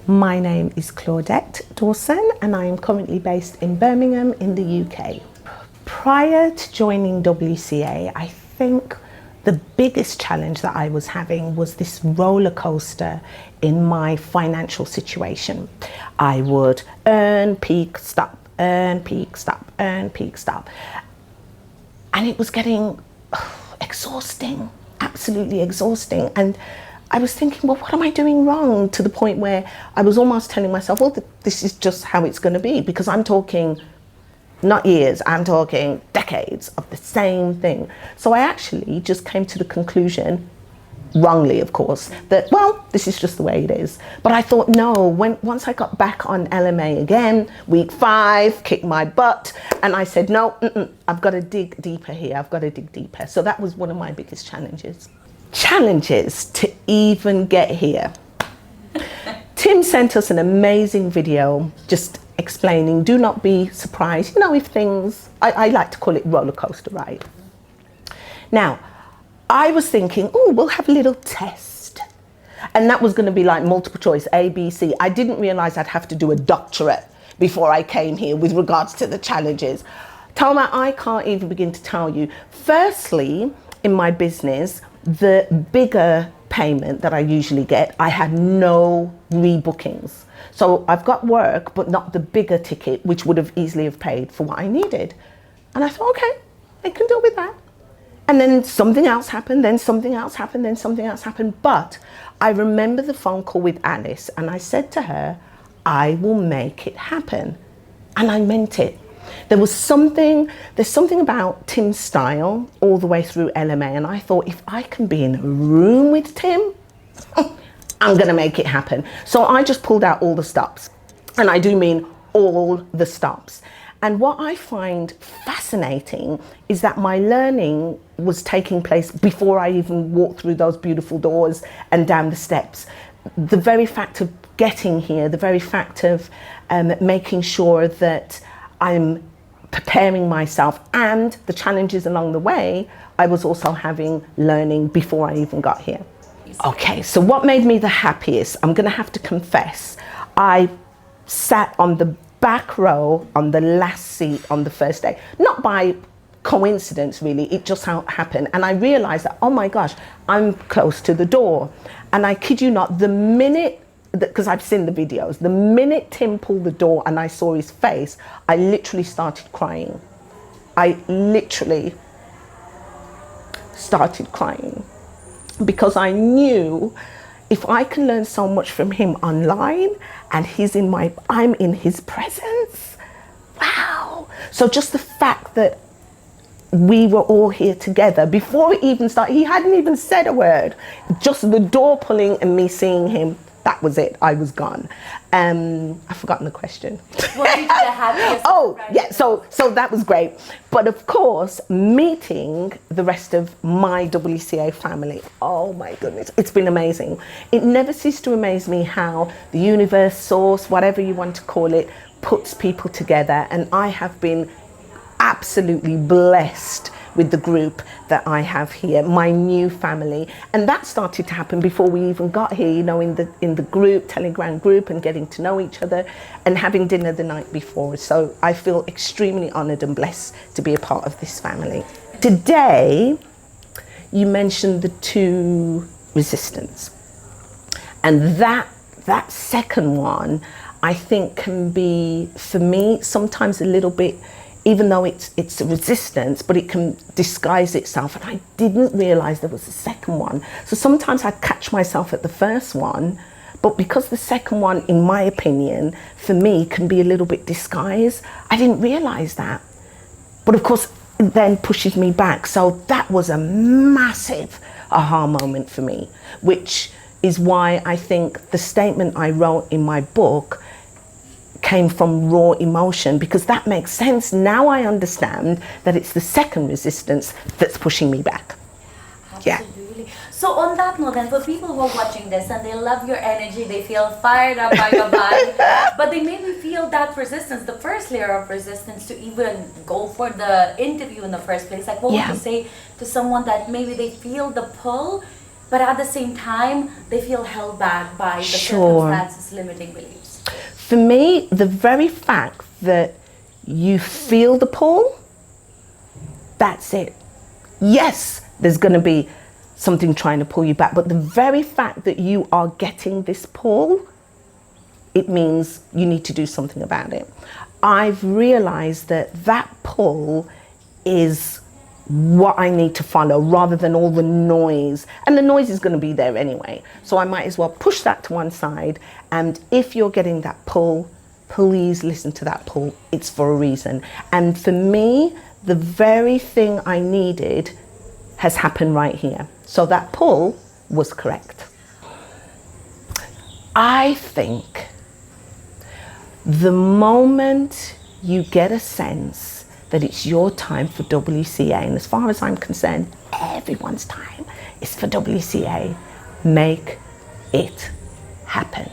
My name is Claudette Dawson and I am currently based in Birmingham in the UK. Prior to joining WCA, I think the biggest challenge that I was having was this roller coaster in my financial situation. I would earn, peak, stop, earn, peak, stop, earn, peak, stop. And it was getting exhausting, absolutely exhausting. And I was thinking, well, what am I doing wrong? To the point where I was almost telling myself, well, this is just how it's going to be, because I'm talking not years, I'm talking decades of the same thing. So I actually just came to the conclusion, wrongly of course, that, well, this is just the way it is. But I thought, no, once I got back on LMA again, week 5, kicked my butt, and I said, no, I've got to dig deeper here, I've got to dig deeper. So that was one of my biggest challenges. Challenges to even get here. Tim sent us an amazing video just explaining, do not be surprised, if things, I like to call it roller coaster ride. Now, I was thinking, oh, we'll have a little test. And that was going to be like multiple choice, A, B, C. I didn't realize I'd have to do a doctorate before I came here with regards to the challenges. Toma, I can't even begin to tell you. Firstly, in my business, the bigger payment that I usually get, I had no rebookings. So I've got work, but not the bigger ticket, which would have easily have paid for what I needed. And I thought, okay, I can deal with that. And then something else happened, then something else happened, then something else happened. But I remember the phone call with Alice, and I said to her, I will make it happen. And I meant it. There's something about Tim's style all the way through LMA, and I thought, if I can be in a room with Tim, I'm gonna make it happen. So I just pulled out all the stops, and I do mean all the stops. And what I find fascinating is that my learning was taking place before I even walked through those beautiful doors and down the steps. The very fact of getting here, the very fact of making sure that I'm preparing myself, and the challenges along the way, I was also having learning before I even got here. Okay, so what made me the happiest? I'm gonna have to confess, I sat on the back row on the last seat on the first day. Not by coincidence really, it just happened. And I realized that, oh my gosh, I'm close to the door. And I kid you not, the minute, because I've seen the videos, the minute Tim pulled the door and I saw his face, I literally started crying. I literally started crying because I knew if I can learn so much from him online and I'm in his presence, wow. So just the fact that we were all here together before we even started, he hadn't even said a word, just the door pulling and me seeing him, that was it, I was gone. I've forgotten the question. What did you the happiest? Oh, yeah, so that was great. But of course, meeting the rest of my WCA family, oh my goodness, it's been amazing. It never ceased to amaze me how the universe, source, whatever you want to call it, puts people together. And I have been absolutely blessed with the group that I have here, my new family. And that started to happen before we even got here, in the group, Telegram group, and getting to know each other and having dinner the night before. So I feel extremely honored and blessed to be a part of this family. Today, you mentioned the 2 resistance. And that second one, I think can be, for me, sometimes a little bit, even though it's a resistance, but it can disguise itself. And I didn't realize there was a second one. So sometimes I catch myself at the first one, but because the second one, in my opinion, for me, can be a little bit disguised, I didn't realize that. But of course, it then pushes me back. So that was a massive aha moment for me, which is why I think the statement I wrote in my book came from raw emotion, because that makes sense. Now I understand that it's the second resistance that's pushing me back. Absolutely. Yeah. So on that note then, for people who are watching this and they love your energy, they feel fired up by your vibe, but they maybe feel that resistance, the first layer of resistance to even go for the interview in the first place. Like what would you say to someone that maybe they feel the pull but at the same time, they feel held back by the Sure. circumstances, limiting beliefs. For me, the very fact that you feel the pull, that's it. Yes, there's going to be something trying to pull you back, but the very fact that you are getting this pull, it means you need to do something about it. I've realized that that pull is what I need to follow rather than all the noise. And the noise is going to be there anyway. So I might as well push that to one side. And if you're getting that pull, please listen to that pull. It's for a reason. And for me, the very thing I needed has happened right here. So that pull was correct. I think the moment you get a sense that it's your time for WCA, and as far as I'm concerned, everyone's time is for WCA, make it happen.